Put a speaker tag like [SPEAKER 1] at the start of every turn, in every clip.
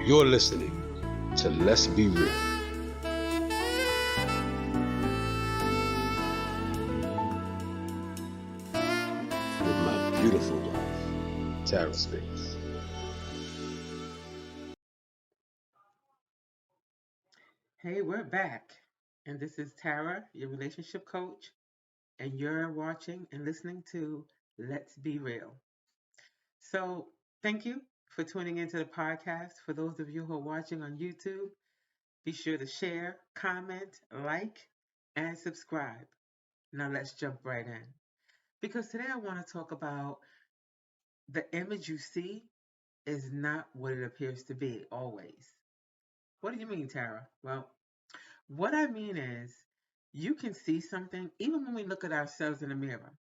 [SPEAKER 1] You're listening to Let's Be Real with my beautiful wife, Tara Space.
[SPEAKER 2] Hey, we're back. And this is Tara, your relationship coach, and you're watching and listening to Let's Be Real. So, thank you for tuning into the podcast. For those of you who are watching on YouTube, be sure to share, comment, like, and subscribe. Now, let's jump right in. Because today I want to talk about the image you see is not what it appears to be always. What do you mean, Tara? Well, what I mean is, you can see something even when we look at ourselves in the mirror.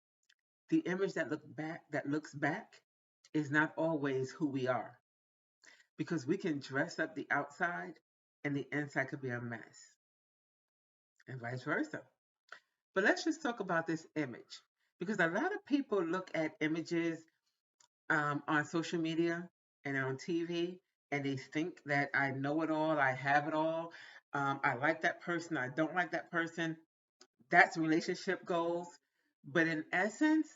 [SPEAKER 2] The image that looks back is not always who we are because we can dress up the outside and the inside could be a mess and vice versa. But let's just talk about this image because a lot of people look at images on social media and on TV and they think that I know it all, I have it all. I like that person, I don't like that person. That's relationship goals. But in essence,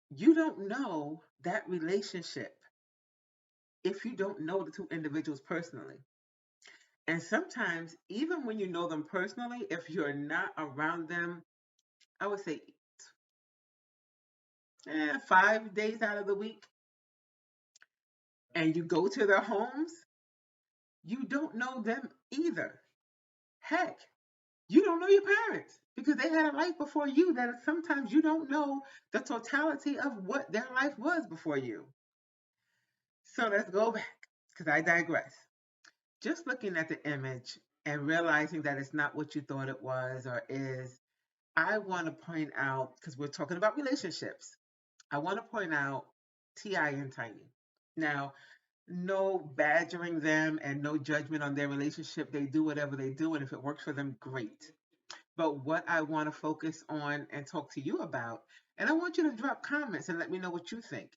[SPEAKER 2] you don't know that relationship if you don't know the two individuals personally. And sometimes, even when you know them personally, if you're not around them, I would say 5 days out of the week, and you go to their homes, you don't know them either. Heck, you don't know your parents because they had a life before you that sometimes you don't know the totality of what their life was before you. So let's go back because I digress. Just looking at the image and realizing that it's not what you thought it was or is, I want to point out, because we're talking about relationships, I want to point out T.I. and Tiny. Now, no badgering them and no judgment on their relationship. They do whatever they do, and if it works for them, great. But what I want to focus on and talk to you about, and I want you to drop comments and let me know what you think.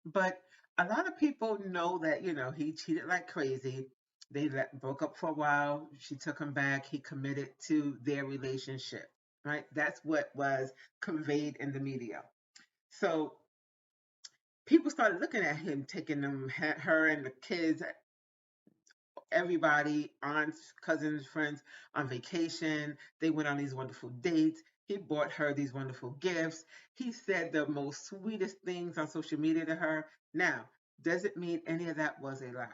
[SPEAKER 2] But a lot of people know that, he cheated like crazy. Broke up for a while. She took him back. He committed to their relationship, right? That's what was conveyed in the media. So people started looking at him, taking her and the kids, everybody, aunts, cousins, friends on vacation. They went on these wonderful dates. He bought her these wonderful gifts. He said the most sweetest things on social media to her. Now, does it mean any of that was a lie?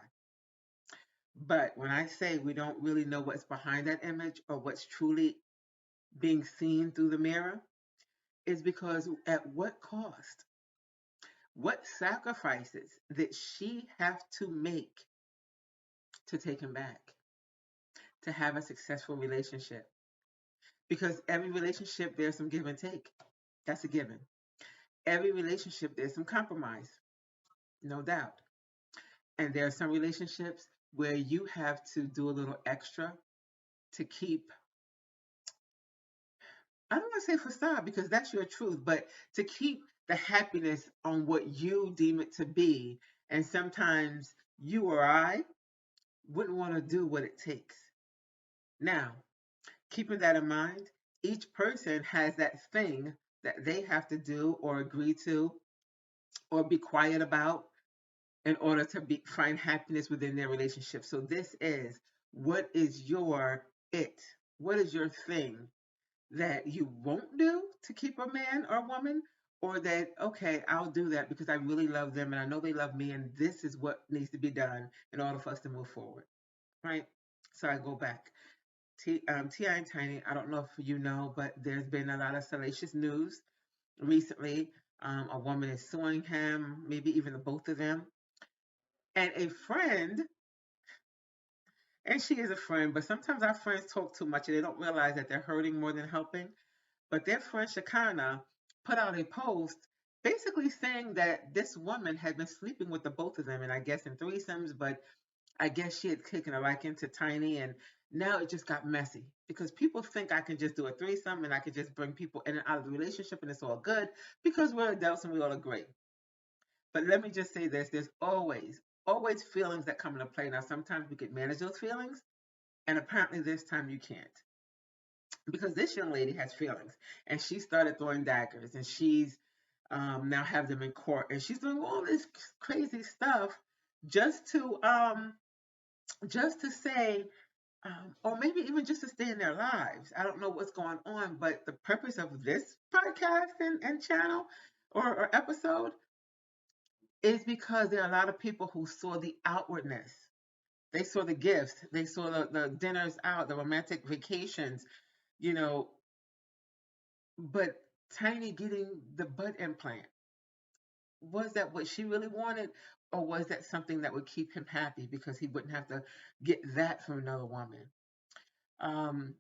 [SPEAKER 2] But when I say we don't really know what's behind that image or what's truly being seen through the mirror, is because at what cost? What sacrifices did she have to make to take him back, to have a successful relationship? Because every relationship, there's some give and take. That's a given. Every relationship, there's some compromise, no doubt. And there are some relationships where you have to do a little extra to keep, I don't want to say facade because that's your truth, but to keep the happiness on what you deem it to be. And sometimes you or I wouldn't want to do what it takes. Now, keeping that in mind, each person has that thing that they have to do or agree to or be quiet about in order to find happiness within their relationship. So this is, what is your it? What is your thing that you won't do to keep a man or woman? Or that, okay, I'll do that because I really love them and I know they love me and this is what needs to be done in order for us to move forward, right? So I go back. T.I. and Tiny, I don't know if you know, but there's been a lot of salacious news recently. A woman is suing him, maybe even the both of them. And a friend, and she is a friend, but sometimes our friends talk too much and they don't realize that they're hurting more than helping. But their friend Shakana put out a post basically saying that this woman had been sleeping with the both of them, and I guess in threesomes, but I guess she had taken a liking to Tiny, and now it just got messy because people think I can just do a threesome and I can just bring people in and out of the relationship and it's all good because we're adults and we all agree. But let me just say this, there's always, always feelings that come into play. Now, sometimes we can manage those feelings, and apparently this time you can't. Because this young lady has feelings, and she started throwing daggers, and she's now have them in court, and she's doing all this crazy stuff just to um, just to say, or maybe even just to stay in their lives. I don't know what's going on, but the purpose of this podcast and channel or episode is because there are a lot of people who saw the outwardness. They saw the gifts. They saw the dinners out, the romantic vacations, you know, but Tiny getting the butt implant, was that what she really wanted? Or was that something that would keep him happy because he wouldn't have to get that from another woman? Um,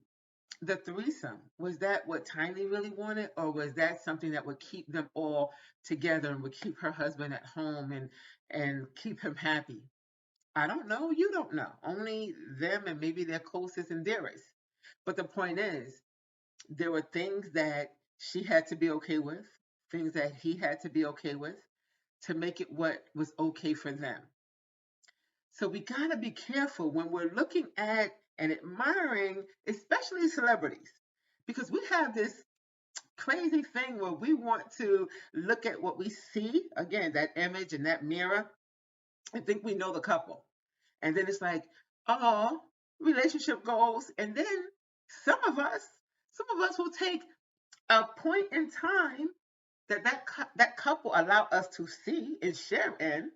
[SPEAKER 2] the threesome, was that what Tiny really wanted, or was that something that would keep them all together and would keep her husband at home and keep him happy? I don't know. You don't know. Only them and maybe their closest and dearest. But the point is, there were things that she had to be okay with, things that he had to be okay with to make it what was okay for them. So we got to be careful when we're looking at and admiring, especially celebrities, because we have this crazy thing where we want to look at what we see, again, that image and that mirror, and think we know the couple. And then it's like, oh, relationship goals. And then some of us, some of us will take a point in time that couple allow us to see and share in,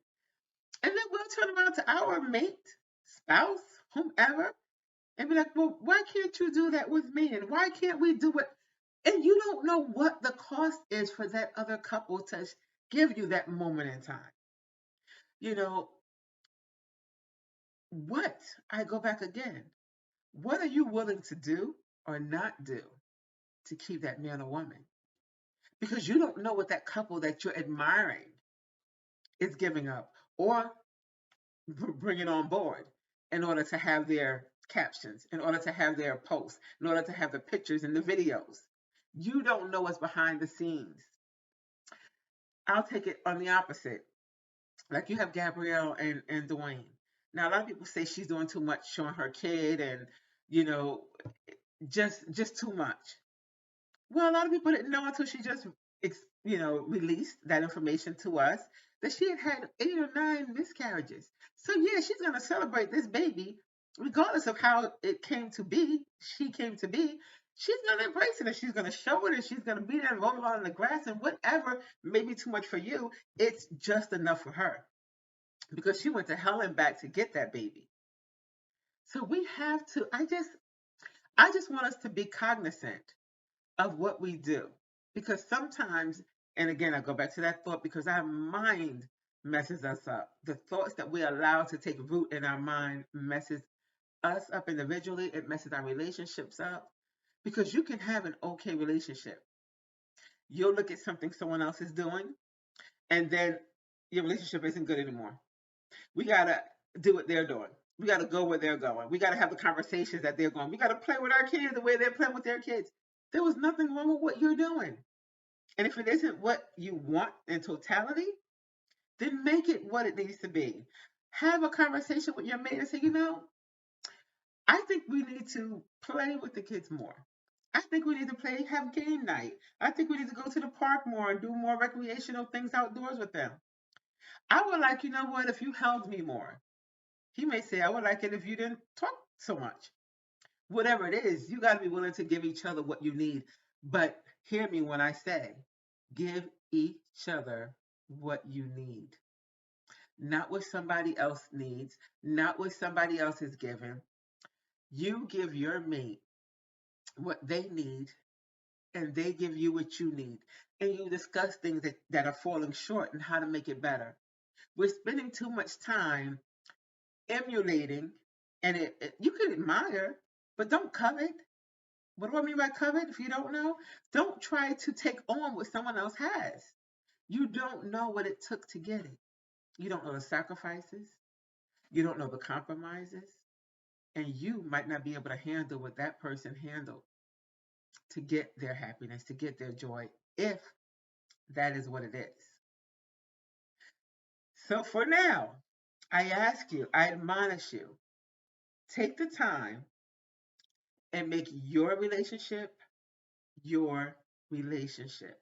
[SPEAKER 2] and then we'll turn around to our mate, spouse, whomever, and be like, well, why can't you do that with me? And why can't we do it? And you don't know what the cost is for that other couple to give you that moment in time. You know, what? I go back again. What are you willing to do or not do to keep that man or woman? Because you don't know what that couple that you're admiring is giving up or bringing on board in order to have their captions, in order to have their posts, in order to have the pictures and the videos. You don't know what's behind the scenes. I'll take it on the opposite. Like you have Gabrielle and Dwayne. Now a lot of people say she's doing too much showing her kid and you know just too much. Well, a lot of people didn't know until she just, released that information to us that she had had 8 or 9 miscarriages. So yeah, she's gonna celebrate this baby, regardless of how it came to be. She came to be. She's gonna embrace it and she's gonna show it and she's gonna be there and roll around in the grass and whatever may be too much for you. It's just enough for her because she went to hell and back to get that baby. So we have to. I just want us to be cognizant of what we do. Because sometimes, and again, I go back to that thought because our mind messes us up. The thoughts that we allow to take root in our mind messes us up individually, it messes our relationships up. Because you can have an okay relationship. You'll look at something someone else is doing, and then your relationship isn't good anymore. We gotta do what they're doing. We gotta go where they're going. We gotta have the conversations that they're going. We gotta play with our kids the way they're playing with their kids. There was nothing wrong with what you're doing. And if it isn't what you want in totality, then make it what it needs to be. Have a conversation with your mate and say, I think we need to play with the kids more. I think we need to have game night. I think we need to go to the park more and do more recreational things outdoors with them. I would like, what, if you held me more. He may say, I would like it if you didn't talk so much. Whatever it is, you got to be willing to give each other what you need. But hear me when I say, give each other what you need, not what somebody else needs, not what somebody else is given. You give your mate what they need, and they give you what you need. And you discuss things that are falling short and how to make it better. We're spending too much time emulating, and you can admire, but don't covet. What do I mean by covet? If you don't know, don't try to take on what someone else has. You don't know what it took to get it. You don't know the sacrifices. You don't know the compromises. And you might not be able to handle what that person handled to get their happiness, to get their joy, if that is what it is. So for now, I ask you, I admonish you, take the time and make your relationship your relationship.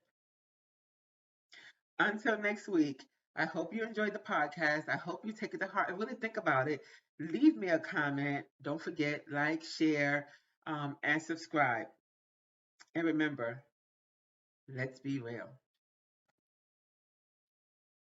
[SPEAKER 2] Until next week, I hope you enjoyed the podcast. I hope you take it to heart and really think about it. Leave me a comment. Don't forget, like, share, and subscribe. And remember, let's be real.